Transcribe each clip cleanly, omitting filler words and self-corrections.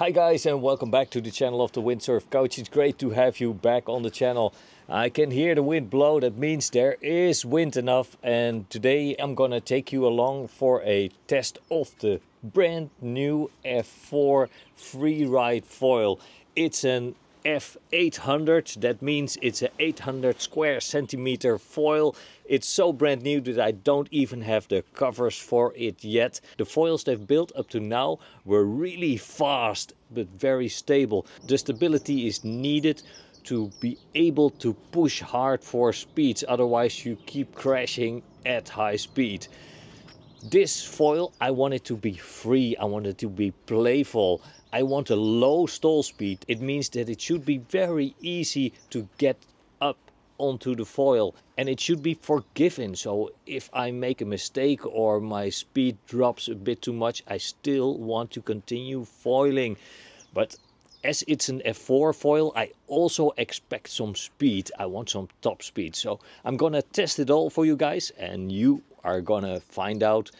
Hi guys, and welcome back to the channel of the Windsurf Coach. It's great to have you back on the channel. I can hear the wind blow, that means there is wind enough, and today I'm gonna take you along for a test of the brand new F4 Freeride foil. It's an F800, that means it's an 800 square centimeter foil. It's so brand new that I don't even have the covers for it yet. The foils they've built up to now were really fast but very stable. The stability is needed to be able to push hard for speeds, otherwise you keep crashing at high speed. This foil, I want it to be free, I want it to be playful. I want a low stall speed. It means that it should be very easy to get up onto the foil, and it should be forgiven. So if I make a mistake or my speed drops a bit too much, I still want to continue foiling. But as it's an F4 foil, I also expect some speed. I want some top speed. So I'm gonna test it all for you guys, and you are gonna find out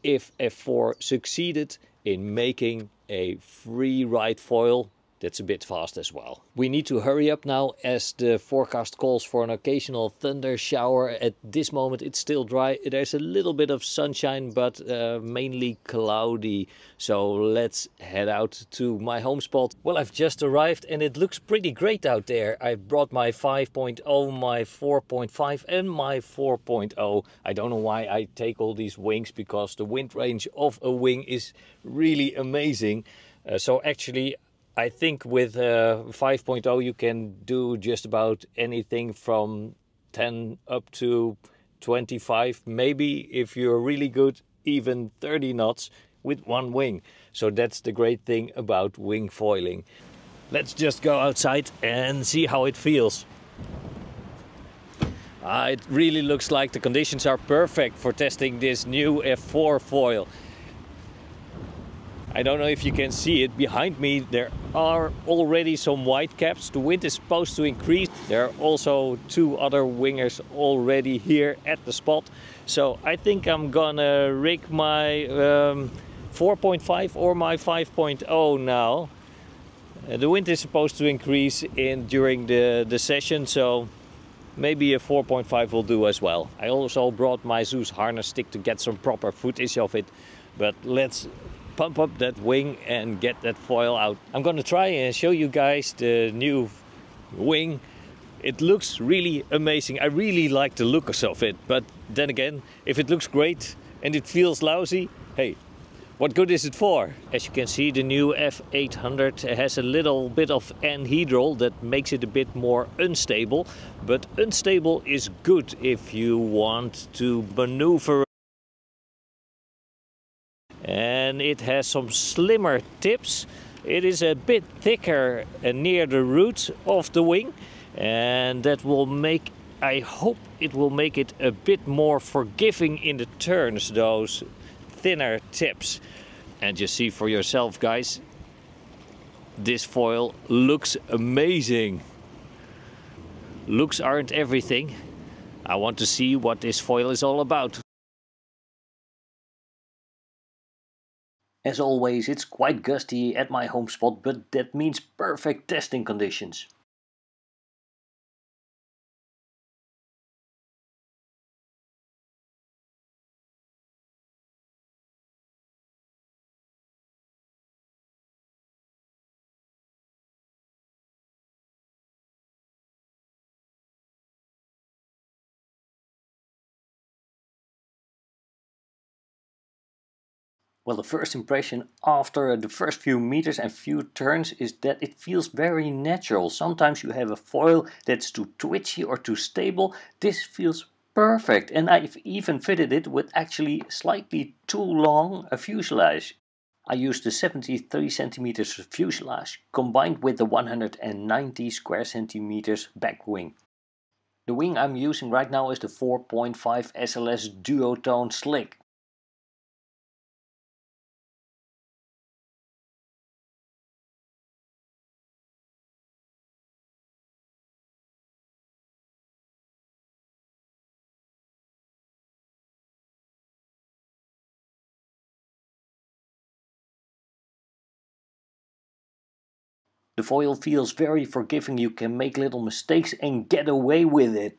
if F4 succeeded in making a Freeride foil that's a bit fast as well. We need to hurry up now as the forecast calls for an occasional thunder shower. At this moment it's still dry. There's a little bit of sunshine, but mainly cloudy. So let's head out to my home spot. Well, I've just arrived and it looks pretty great out there. I brought my 5.0, my 4.5 and my 4.0. I don't know why I take all these wings, because the wind range of a wing is really amazing. So actually I think with 5.0 you can do just about anything from 10 up to 25, maybe if you're really good, even 30 knots with one wing. So that's the great thing about wing foiling. Let's just go outside and see how it feels. It really looks like the conditions are perfect for testing this new F4 foil. I don't know if you can see it behind me. There are already some white caps. The wind is supposed to increase. There are also two other wingers already here at the spot. So I think I'm gonna rig my 4.5 or my 5.0 now. The wind is supposed to increase during the session, so maybe a 4.5 will do as well. I also brought my Zeus harness stick to get some proper footage of it. But let's pump up that wing and get that foil out. I'm gonna try and show you guys the new wing. It looks really amazing. I really like the looks of it, but then again, if it looks great and it feels lousy, hey, what good is it for? As you can see, the new F800 has a little bit of anhedral that makes it a bit more unstable, but unstable is good if you want to maneuver. And it has some slimmer tips. It is a bit thicker near the root of the wing, and that will make, I hope it will make it a bit more forgiving in the turns, those thinner tips. And just see for yourself, guys, this foil looks amazing. Looks aren't everything. I want to see what this foil is all about. As always, it's quite gusty at my home spot, but that means perfect testing conditions. Well, the first impression after the first few meters and few turns is that it feels very natural. Sometimes you have a foil that's too twitchy or too stable. This feels perfect, and I've even fitted it with actually slightly too long a fuselage. I used the 73 centimeters fuselage combined with the 190 square centimeters back wing. The wing I'm using right now is the 4.5 SLS duotone slick. The foil feels very forgiving, you can make little mistakes and get away with it.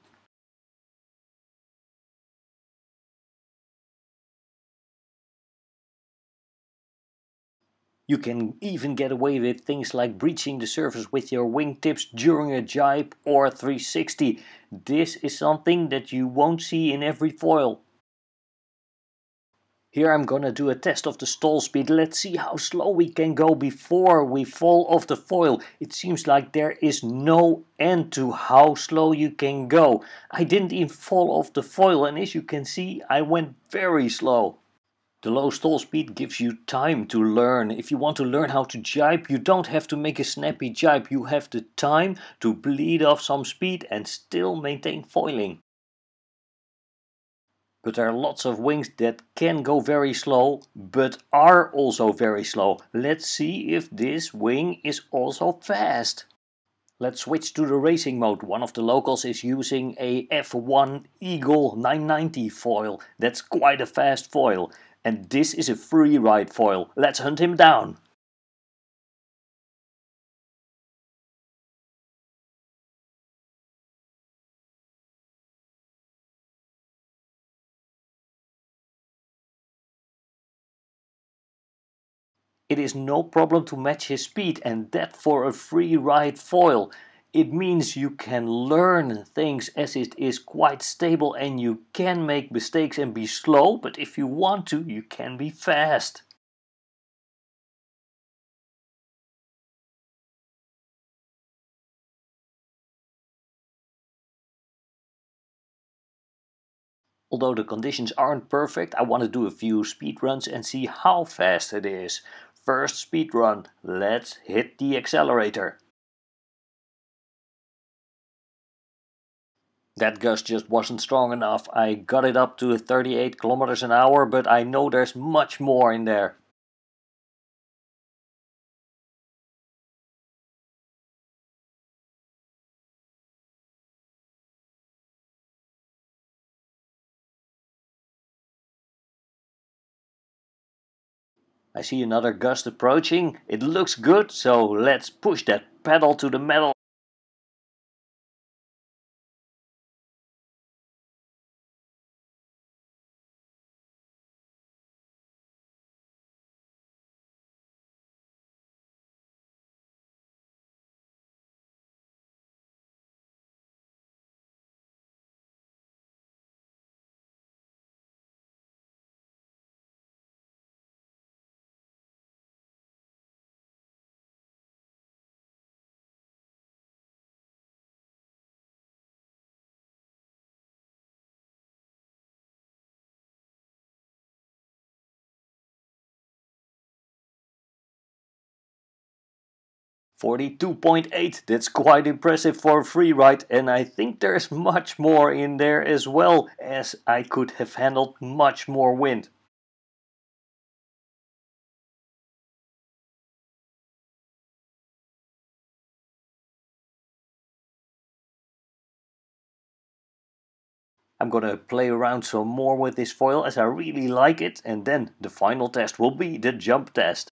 You can even get away with things like breaching the surface with your wingtips during a jibe or 360. This is something that you won't see in every foil. Here I'm gonna do a test of the stall speed. Let's see how slow we can go before we fall off the foil. It seems like there is no end to how slow you can go. I didn't even fall off the foil, and as you can see, I went very slow. The low stall speed gives you time to learn. If you want to learn how to jibe, you don't have to make a snappy jibe. You have the time to bleed off some speed and still maintain foiling. But there are lots of wings that can go very slow, but are also very slow. Let's see if this wing is also fast. Let's switch to the racing mode. One of the locals is using a F1 Eagle 990 foil. That's quite a fast foil. And this is a Freeride foil. Let's hunt him down. It is no problem to match his speed, and that for a Freeride foil. It means you can learn things as it is quite stable and you can make mistakes and be slow, but if you want to, you can be fast. Although the conditions aren't perfect, I want to do a few speed runs and see how fast it is. First speed run, let's hit the accelerator. That gust just wasn't strong enough. I got it up to 38 kilometers an hour, but I know there's much more in there. I see another gust approaching. It looks good, so let's push that pedal to the metal. "42.8, that's quite impressive for a Freeride, and I think there's much more in there as well, as I could have handled much more wind. I'm gonna play around some more with this foil as I really like it, and then the final test will be the jump test.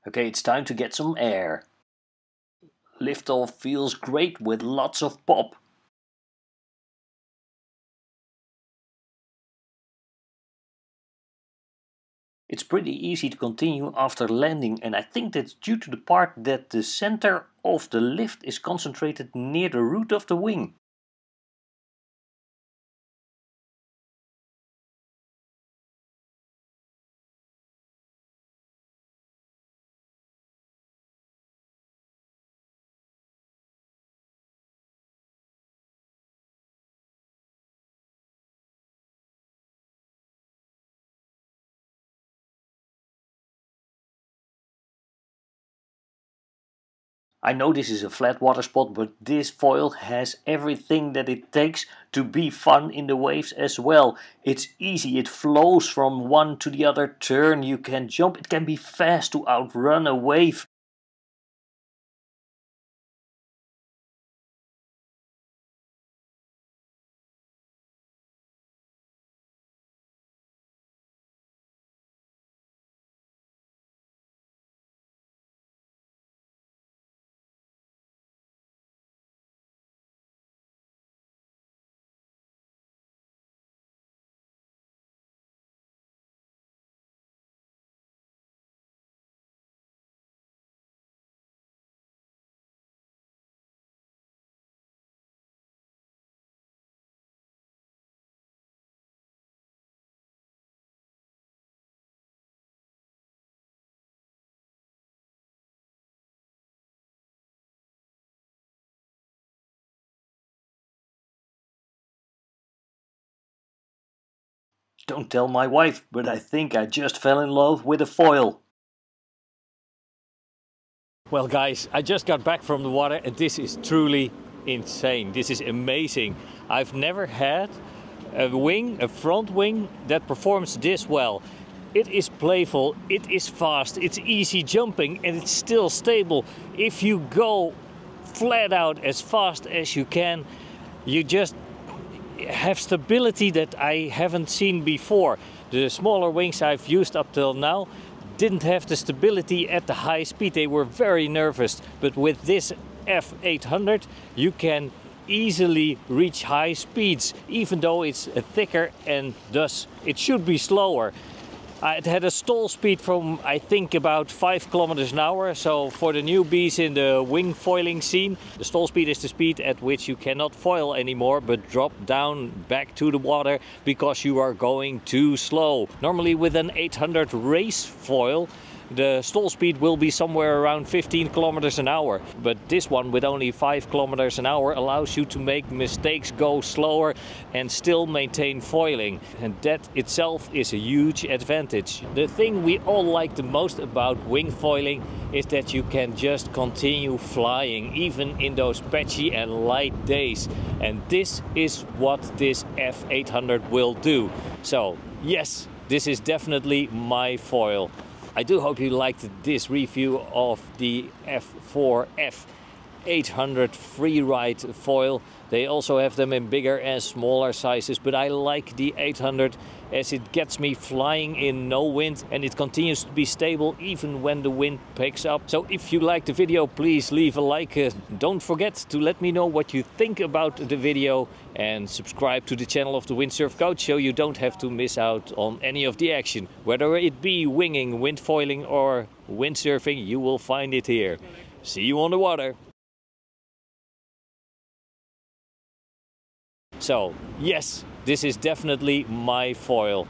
Okay, it's time to get some air. Liftoff feels great with lots of pop. It's pretty easy to continue after landing, and I think that's due to the part that the center of the lift is concentrated near the root of the wing. I know this is a flat water spot, but this foil has everything that it takes to be fun in the waves as well. It's easy, it flows from one to the other turn, you can jump, it can be fast to outrun a wave. Don't tell my wife, but I think I just fell in love with a foil. Well guys, I just got back from the water and this is truly insane. This is amazing. I've never had a front wing that performs this well. It is playful, it is fast, it's easy jumping and it's still stable. If you go flat out as fast as you can, you just have stability that I haven't seen before. The smaller wings I've used up till now didn't have the stability at the high speed. They were very nervous, but with this F800 you can easily reach high speeds, even though it's thicker and thus it should be slower. It had a stall speed from I think about 5 kilometers an hour. So for the newbies in the wing foiling scene, the stall speed is the speed at which you cannot foil anymore but drop down back to the water because you are going too slow. Normally with an 800 race foil, the stall speed will be somewhere around 15 kilometers an hour. But this one with only 5 kilometers an hour allows you to make mistakes, go slower and still maintain foiling. And that itself is a huge advantage. The thing we all like the most about wing foiling is that you can just continue flying even in those patchy and light days. And this is what this F800 will do. So yes, this is definitely my foil. I do hope you liked this review of the F4 F800 Freeride foil. They also have them in bigger and smaller sizes, but I like the 800 as it gets me flying in no wind and it continues to be stable even when the wind picks up. So if you liked the video, please leave a like. Don't forget to let me know what you think about the video and subscribe to the channel of the Windsurf Coach so you don't have to miss out on any of the action. Whether it be winging, wind foiling or windsurfing, you will find it here. See you on the water. So yes, this is definitely my foil.